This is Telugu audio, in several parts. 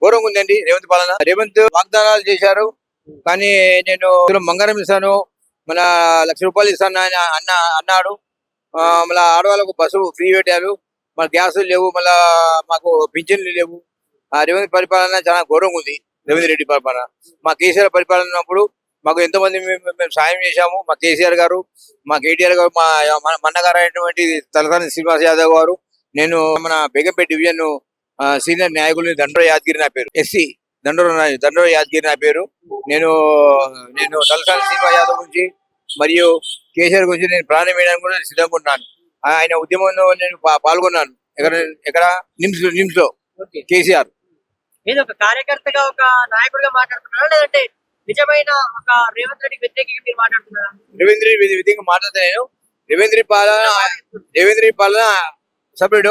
ఘోరంగా ఉందండి రేవంత్ పాలన. రేవంత్ వాగ్దానాలు చేశారు కానీ నేను బంగారం ఇస్తాను, మన ₹1,00,000 ఇస్తాను అన్నాడు. మళ్ళీ ఆడవాళ్ళకు బస్సు ఫ్రీ పెట్టారు, మన గ్యాసులు లేవు, మళ్ళా మాకు పింఛన్లు లేవు. రేవంత్ పరిపాలన చాలా ఘోరంగా ఉంది. రేవంత్ రెడ్డి పరిపాలన, మా కేసీఆర్ పరిపాలన ఉన్నప్పుడు మాకు ఎంతో మంది మేము సాయం చేశాము. మా కేసీఆర్ గారు, మా కేటీఆర్ గారు, మా మన్నగారు అయినటువంటి తలసాని శ్రీనివాస్ యాదవ్ గారు, నేను మన బేగంపేట డివిజన్ సీనియర్ న్యాయకులు దండోర యాదగిరి నా పేరు, ఎస్సీ దండోర యాదగిరి నా పేరు. నేను తలసాని శ్రీనివాస్ యాదవ్ గురించి మరియు కేసీఆర్ గురించి నేను ప్రాణం వేయడానికి కూడా సిద్ధంగా ఉన్నాను. ఆయన ఉద్యమంలో నేను పాల్గొన్నాను. ఎక్కడ నిమ్స్ లో కేసీఆర్. నేను ఒక కార్యకర్తగా ఒక నాయకుడిగా మాట్లాడుతున్నారా, లేదంటే నిజమైన ఒక రేవంత్ రెడ్డి వ్యతిరేకంగా మీరు మాట్లాడుతున్నారా? రేవంత్ రెడ్డి వ్యతిరేకంగా మాట్లాడితే నేను రేవంత్ రెడ్డి పాలన సపరేట్,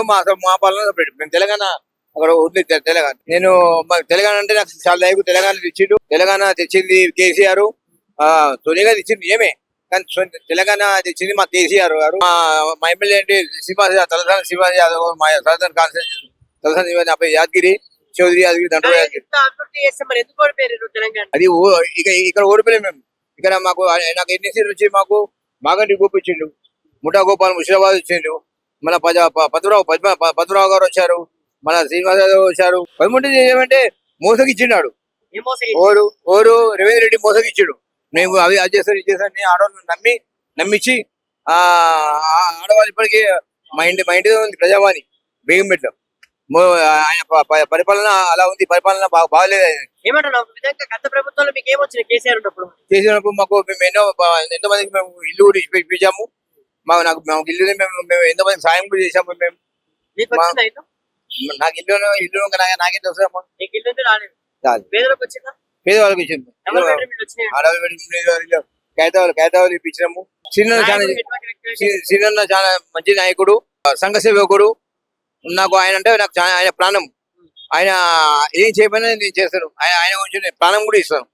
మా పాలన సపరేట్. మేము తెలంగాణ అక్కడ ఉంది తెలంగాణ. నేను తెలంగాణ అంటే నాకు చాలా దయకు తెలంగాణ తెచ్చిండు. తెలంగాణ తెచ్చింది కేసీఆర్, తొలిగా తెచ్చింది ఏమే కానీ తెలంగాణ తెచ్చింది మా కేసీఆర్ గారు. మా ఎమ్మెల్యే అంటే తలసాని శ్రీనివాస్ యాదవ్, మా సదరన్ కాన్స్టిట్యూన్సీ తలసాని యాదగిరి చౌదరి యాదగిరి దండోర యాదగిరి. అది ఇక్కడ ఓడిపోయాం మేము. ఇక్కడ నాకు ఎన్ని సీట్లు వచ్చి మాకు మాగంటి గోపించిండు, ముఠా గోపాల్ ముషిరాబాద్ వచ్చిండు, మన పద్మరావు గారు వచ్చారు, మన శ్రీనివాస్ యాదవ్ వచ్చారు. 13 ఏమంటే మోసగిచ్చిండాడు ఓరు రేవంత్ రెడ్డి మోసగిచ్చాడు. మేము అవి అది చేస్తారు ఇది చేస్తారు ఆడవాళ్ళు నమ్మించి ఆడవాళ్ళు ఇప్పటికీ మా ఇంటి ఉంది ప్రజావాణి బేగంపేట. ఆయన పరిపాలన అలా ఉంది, పరిపాలన బాగాలేదు. ఏమంటున్నావు? గత ప్రభుత్వంలో మీకు ఏమొచ్చింది కేసీఆర్ చేసినప్పుడు మాకు మేము ఎంతో మందికి మేము ఇల్లు కూడా ఇప్పించాము. మాకు ఇల్లు మేము ఎంతో మందికి సాయం కూడా చేసాము. మేము నాకు ఇల్లు నాకేం తెలుసు, పేదవాళ్ళకి వచ్చింది. కైతావాళ్ళు ఇప్పించినాము. సిన్న చాలా మంచి నాయకుడు, సంఘ సేవకుడు. నాకు ఆయన అంటే ఆయన ప్రాణం. ఆయన ఏం చేయమని నేను చేస్తాను. ఆయన గురించి ప్రాణం కూడా ఇస్తాను.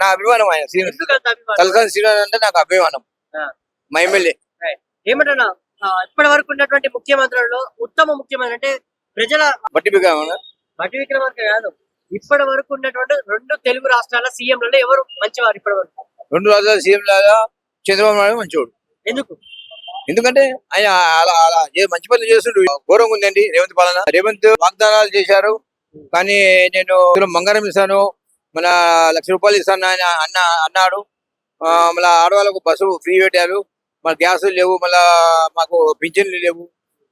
నా అభిమానం ఆయన తలసాని శ్రీనివాస్ అంటే నాకు అభిమానం. మా ఎమ్మెల్యే ఏమంటున్నా, ఇప్పటి వరకు ఉన్నటువంటి ముఖ్యమంత్రులలో ఉత్తమ ముఖ్యమంత్రి అంటే ప్రజల బట్టి విక్రమార్క కాదు, ఇప్పటి వరకు ఉన్నటువంటి 2 తెలుగు రాష్ట్రాల సీఎంలలో ఎవరు మంచివారు? ఇప్పటి వరకు 2 రాష్ట్రాల సీఎం లాగా చంద్రబాబు నాయుడు మంచివాడు. ఎందుకంటే ఆయన అలా మంచి పనులు చేస్తుండ్రు. ఘోరంగా ఉందండి రేవంత్ పాలన. రేవంత్ వాగ్దానాలు చేశారు కానీ నేను బంగారం ఇస్తాను, మన ₹1,00,000 ఇస్తాను అన్నాడు. మళ్ళీ ఆడవాళ్ళకు బస్సు ఫ్రీ పెట్టారు, మన గ్యాసులు లేవు, మళ్ళా మాకు పింఛన్లు లేవు.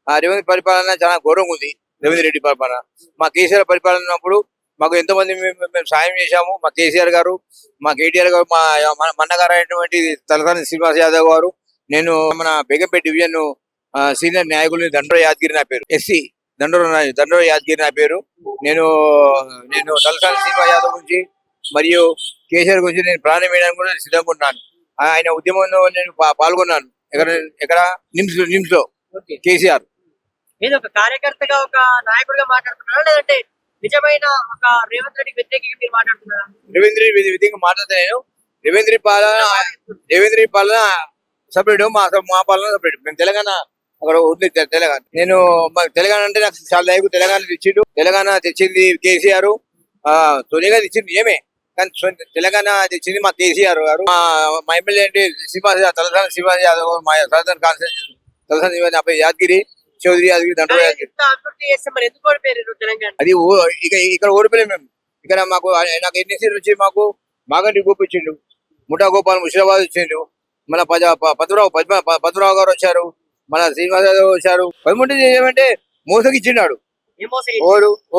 రేవంత్ పరిపాలన చాలా ఘోరంగా ఉంది. రేవంత్ రెడ్డి పరిపాలన, మా కేసీఆర్ పరిపాలన ఉన్నప్పుడు మాకు ఎంతో మంది మేము సాయం చేశాము. మా కేసీఆర్ గారు, మా కేటీఆర్ గారు, మా మన్నగారు అయినటువంటి తలసాని శ్రీనివాస్ యాదవ్ గారు, నేను మన బేగంపేట డివిజన్ సీనియర్ న్యాయకులు దండోర యాదగిరి నా పేరు, ఎస్సీ దండోర యాదగిరి నా పేరు. నేను తలసాని శ్రీనివాస్ యాదవ్ గురించి మరియు కేసీఆర్ గురించి నేను ప్రాణం వేయడానికి కూడా సిద్ధంగా ఉన్నాను. ఆయన ఉద్యమంలో నేను పాల్గొన్నాను. ఎక్కడ నిమ్స్ లో కేసీఆర్. నేను ఒక కార్యకర్తగా ఒక నాయకుడిగా మాట్లాడుతున్నారా, లేదంటే నిజమైన ఒక రేవంత్ రెడ్డి వ్యతిరేకంగా మీరు మాట్లాడుతున్నారా? రేవంత్ రెడ్డి వ్యతిరేకంగా మాట్లాడితే నేను రేవంత్ రెడ్డి పాలన సపరేట్, మా పాలన సపరేట్. మేము తెలంగాణ అక్కడ ఉంది తెలంగాణ. నేను తెలంగాణ అంటే నాకు చాలా దయకు తెలంగాణ తెచ్చిండు. తెలంగాణ తెచ్చింది కేసీఆర్, తొలిగా తెచ్చింది ఏమే కానీ తెలంగాణ తెచ్చింది మా కేసీఆర్ గారు. మా ఎమ్మెల్యే అంటే తలసాని శ్రీనివాస్ యాదవ్, మా సదరన్ కాన్స్టిట్యూన్సీ తలసాని యాదగిరి చౌదరి యాదగిరి దండోర యాదగిరి. అది ఇక్కడ ఓడిపోయాం మేము. ఇక్కడ నాకు ఎన్ని సీట్లు వచ్చి మాకు మాగంటి గోపించిండు, ముఠా గోపాల్ ముషిరాబాద్ వచ్చిండు, మన పద్మరావు గారు వచ్చారు, మన శ్రీనివాస్ యాదవ్ వచ్చారు. 13 ఏమంటే మోసగిచ్చిండాడు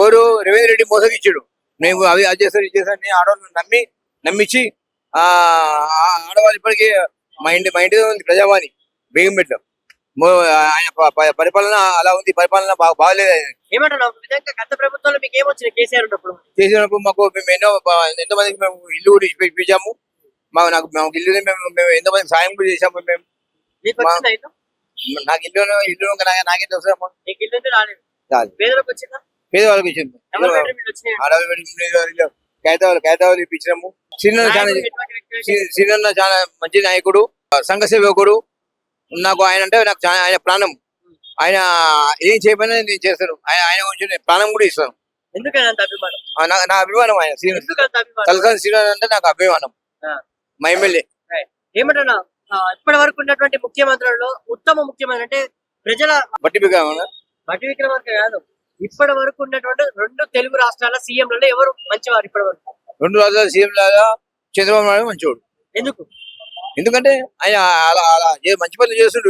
ఓరు రేవంత్ రెడ్డి మోసగిచ్చాడు. మేము అవి అది చేస్తారు ఇది చేస్తారు ఆడవాళ్ళు నమ్మించి ఆడవాళ్ళు ఇప్పటికీ మా ఇంటి ఉంది ప్రజావాణి బేగంపేట. ఆయన పరిపాలన అలా ఉంది, పరిపాలన బాగాలేదు. ఏమంటున్నావు? గత ప్రభుత్వంలో మీకు ఏమొచ్చింది కేసీఆర్ చేసినప్పుడు మాకు మేము ఎంతో మందికి మేము ఇల్లు కూడా ఇప్పించాము. మాకు ఇల్లు మేము ఎంతో మందికి సాయం కూడా చేశాము. మేము నాకు ఇల్లు నాకేం తెలుసు, పేదవాళ్ళకి వచ్చింది. కైతావాళ్ళు ఇప్పించినాము. సిన్న చాలా మంచి నాయకుడు, సంఘ సేవకుడు. నాకు ఆయన అంటే ఆయన ప్రాణం. ఆయన ఏం చేయమని నేను చేస్తాను. ఆయన గురించి ప్రాణం కూడా ఇస్తాను. ఎందుకని అంత అభిమానం? నా అభిమానం ఆయన శ్రీనివాస్ ఎందుకు అంత అభిమానం? తలసాని శ్రీనివాస్ అంటే నాకు అభిమానం. ఆ. మా ఎమ్మెల్యే. ఏమంటున్నా ఇప్పటి వరకు ఉన్నటువంటి ముఖ్యమంత్రులలో ఉత్తమ ముఖ్యమంత్రి అంటే ప్రజల బట్టి బిగామన బట్టి విక్రమార్క కాదు, ఇప్పటి వరకు ఉన్నటువంటి 2 తెలుగు రాష్ట్రాల సీఎంలలో ఎవరు మంచివారు ఇప్పటి వరకు? 2 రాష్ట్రాల సీఎం లాగా చంద్రబాబు నాయుడు మంచోడు. ఎందుకు? ఎందుకంటే ఆయన మంచి పనులు చేస్తుండు.